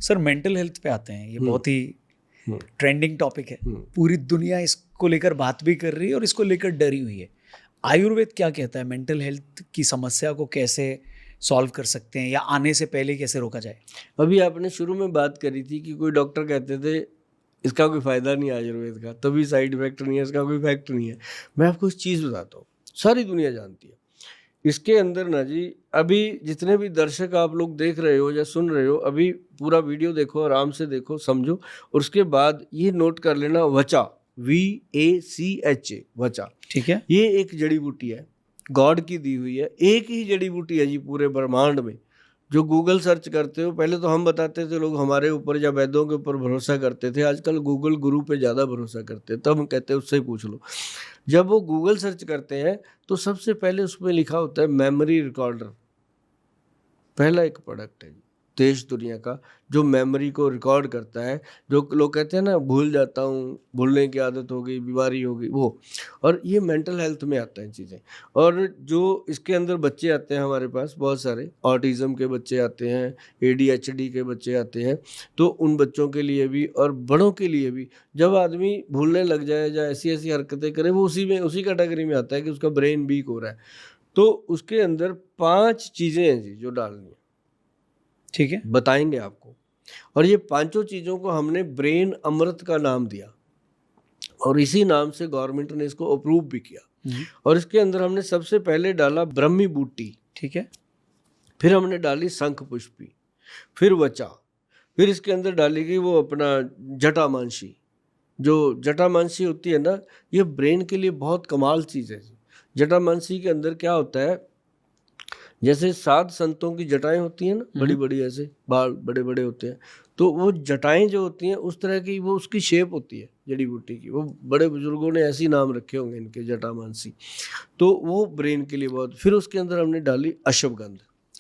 Sir mental health पे आते हैं, ये बहुत ही ट्रेंडिंग टॉपिक है, पूरी दुनिया इसको लेकर बात भी कर रही है और इसको लेकर डरी हुई है। आयुर्वेद क्या कहता है, मेंटल हेल्थ की समस्या को कैसे सॉल्व कर सकते हैं या आने से पहले कैसे रोका जाए? अभी आपने शुरू में बात करी थी कि कोई डॉक्टर कहते थे इसका कोई फ़ायदा नहीं है आयुर्वेद का, तभी साइड इफेक्ट नहीं है, इसका कोई इफेक्ट नहीं है। मैं आपको एक चीज़ बताता हूँ, सारी दुनिया जानती है। इसके अंदर ना जी, अभी जितने भी दर्शक आप लोग देख रहे हो या सुन रहे हो, अभी पूरा वीडियो देखो, आराम से देखो, समझो, और उसके बाद ये नोट कर लेना, वचा, VACHA, वचा, ठीक है। ये एक जड़ी बूटी है, गॉड की दी हुई है। एक ही जड़ी बूटी है जी पूरे ब्रह्मांड में। जो गूगल सर्च करते हो, पहले तो हम बताते थे लोग हमारे ऊपर या वैद्यों के ऊपर भरोसा करते थे, आजकल गूगल गुरु पे ज़्यादा भरोसा करते हैं, तब हम कहते हैं उससे ही पूछ लो। जब वो गूगल सर्च करते हैं तो सबसे पहले उसमें लिखा होता है मेमोरी रिकॉर्डर। पहला एक प्रोडक्ट है देश दुनिया का जो मेमोरी को रिकॉर्ड करता है। जो लोग कहते हैं ना भूल जाता हूँ, भूलने की आदत हो गई, बीमारी हो गई, वो, और ये मेंटल हेल्थ में आता है चीज़ें। और जो इसके अंदर बच्चे आते हैं हमारे पास, बहुत सारे ऑटिज़म के बच्चे आते हैं, ADHD के बच्चे आते हैं, तो उन बच्चों के लिए भी और बड़ों के लिए भी, जब आदमी भूलने लग जाए या ऐसी ऐसी हरकतें करे, वो उसी कैटेगरी में आता है कि उसका ब्रेन वीक हो रहा है। तो उसके अंदर 5 चीज़ें हैं जी जो डालनी है, ठीक है, बताएंगे आपको। और ये पांचों चीज़ों को हमने ब्रेन अमृत का नाम दिया और इसी नाम से गवर्नमेंट ने इसको अप्रूव भी किया। और इसके अंदर हमने सबसे पहले डाला ब्रह्मी बूटी, ठीक है, फिर हमने डाली शंख पुष्पी, फिर वचा, फिर इसके अंदर डाली गई वो अपना जटामांसी। जो जटामांसी होती है ना, ये ब्रेन के लिए बहुत कमाल चीज़ है। जटामांसी के अंदर क्या होता है, जैसे 7 संतों की जटाएं होती हैं ना, बड़ी बड़ी, ऐसे बाल बड़े बड़े होते हैं, तो वो जटाएं जो होती हैं उस तरह की वो उसकी शेप होती है जड़ी बूटी की। वो बड़े बुजुर्गों ने ऐसे नाम रखे होंगे इनके, जटामांसी। तो वो ब्रेन के लिए बहुत। फिर उसके अंदर हमने डाली अश्वगंध,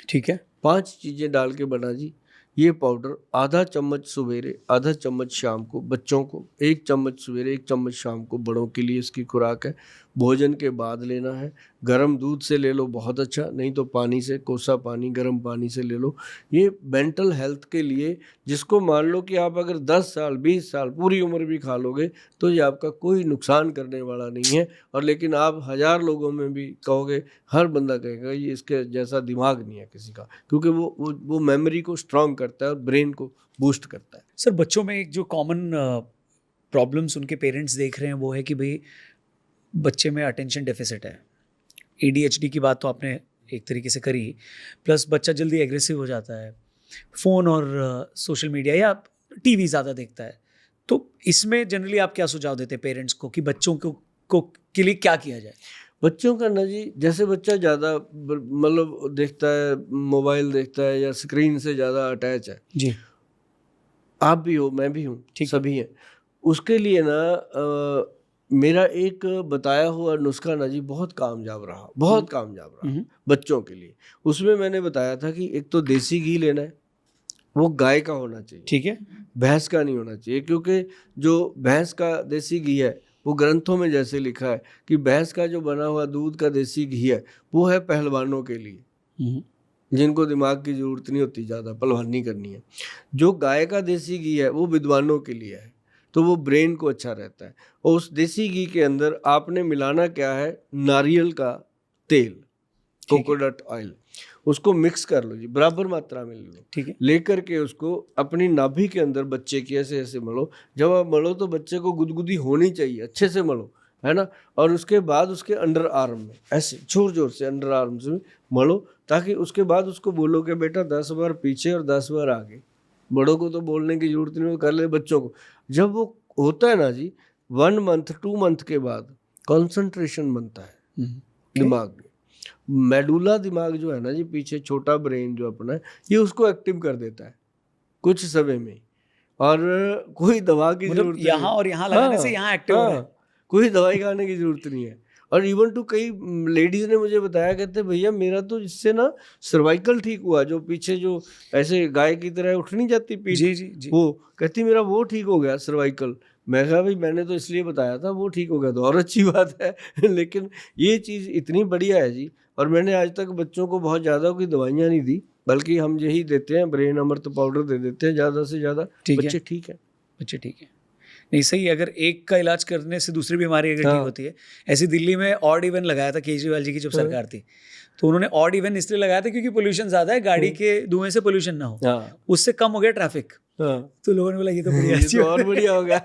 ठीक है, 5 चीज़ें डाल के बना जी ये पाउडर। आधा चम्मच सवेरे, आधा चम्मच शाम को बच्चों को, 1 चम्मच सवेरे, 1 चम्मच शाम को बड़ों के लिए इसकी खुराक है। भोजन के बाद लेना है। गर्म दूध से ले लो बहुत अच्छा, नहीं तो पानी से, कोसा पानी, गर्म पानी से ले लो। ये मेंटल हेल्थ के लिए, जिसको मान लो कि आप अगर 10 साल 20 साल पूरी उम्र भी खा लोगे तो ये आपका कोई नुकसान करने वाला नहीं है। और लेकिन आप 1000 लोगों में भी कहोगे, हर बंदा कहेगा ये इसके जैसा दिमाग नहीं है किसी का, क्योंकि वो मेमोरी को स्ट्रांग करता है और ब्रेन को बूस्ट करता है। सर बच्चों में एक जो कॉमन प्रॉब्लम्स उनके पेरेंट्स देख रहे हैं वो है कि भाई बच्चे में अटेंशन डेफिसिट है। ADHD की बात तो आपने एक तरीके से करी, प्लस बच्चा जल्दी एग्रेसिव हो जाता है, फ़ोन और सोशल मीडिया या TV ज़्यादा देखता है। तो इसमें जनरली आप क्या सुझाव देते हैं पेरेंट्स को कि बच्चों को के लिए क्या किया जाए? बच्चों का ना जी, जैसे बच्चा ज़्यादा मतलब देखता है, मोबाइल देखता है या स्क्रीन से ज़्यादा अटैच है जी, आप भी हो, मैं भी हूँ, ठीक है। सभी हैं। उसके लिए ना मेरा एक बताया हुआ नुस्खा ना जी बहुत कामयाब रहा, बहुत कामयाब रहा बच्चों के लिए। उसमें मैंने बताया था कि एक तो देसी घी लेना है, वो गाय का होना चाहिए, ठीक है, भैंस का नहीं होना चाहिए, क्योंकि जो भैंस का देसी घी है वो ग्रंथों में जैसे लिखा है कि भैंस का जो बना हुआ दूध का देसी घी है वो है पहलवानों के लिए, जिनको दिमाग की जरूरत नहीं होती, ज़्यादा पहलवानी करनी है। जो गाय का देसी घी है वो विद्वानों के लिए है, तो वो ब्रेन को अच्छा रहता है। और उस देसी घी के अंदर आपने मिलाना क्या है, नारियल का तेल, कोकोनट ऑयल, उसको मिक्स कर लो जी, बराबर मात्रा में ले लो, ठीक है, लेकर के उसको अपनी नाभि के अंदर बच्चे की ऐसे ऐसे मलो। जब आप मलो तो बच्चे को गुदगुदी होनी चाहिए, अच्छे से मलो, है ना। और उसके बाद उसके अंडर आर्म में ऐसे जोर जोर से अंडर आर्म से मलो, ताकि उसके बाद उसको बोलो कि बेटा 10 बार पीछे और 10 बार आगे। बड़ों को तो बोलने की जरूरत नहीं, वो कर ले बच्चों को। जब वो होता है ना जी, 1 मंथ 2 मंथ के बाद कॉन्सेंट्रेशन बनता है दिमाग में। मेडुला दिमाग जो है ना जी, पीछे छोटा ब्रेन जो अपना है, ये उसको एक्टिव कर देता है कुछ समय में। और कोई दवा की मतलब जरूरत नहीं यहाँ है। और यहाँ लगाने से यहाँ एक्टिव हो रहा है। कोई दवाई खाने की जरूरत नहीं है। और इवन टू कई लेडीज ने मुझे बताया, कहते भैया मेरा तो इससे ना सर्वाइकल ठीक हुआ, जो पीछे जो ऐसे गाय की तरह उठ नहीं जाती पीठ, जी, जी, जी। वो कहती मेरा वो ठीक हो गया सर्वाइकल। मैं कहा भाई मैंने तो इसलिए बताया था, वो ठीक हो गया तो और अच्छी बात है। लेकिन ये चीज़ इतनी बढ़िया है जी। और मैंने आज तक बच्चों को बहुत ज़्यादा कोई दवाइयाँ नहीं दी, बल्कि हम यही देते हैं, ब्रेन अमृत पाउडर दे देते हैं ज़्यादा से ज़्यादा, ठीक है। बच्चे ठीक है। बच्चे ठीक है। नहीं सही है, अगर एक का इलाज करने से दूसरी बीमारी अगर ठीक हाँ। होती है। ऐसे दिल्ली में ऑड इवन लगाया था केजरीवाल जी की जब हाँ। सरकार थी, तो उन्होंने ऑड इवन इसलिए लगाया था क्योंकि पोल्यूशन ज़्यादा है, गाड़ी के धुएं से पोल्यूशन ना हो, हाँ। उससे कम हो गया ट्रैफिक। हाँ। तो लोगों ने बोला ये तो बढ़िया ये अच्छी तो और बात है। बढ़िया होगा।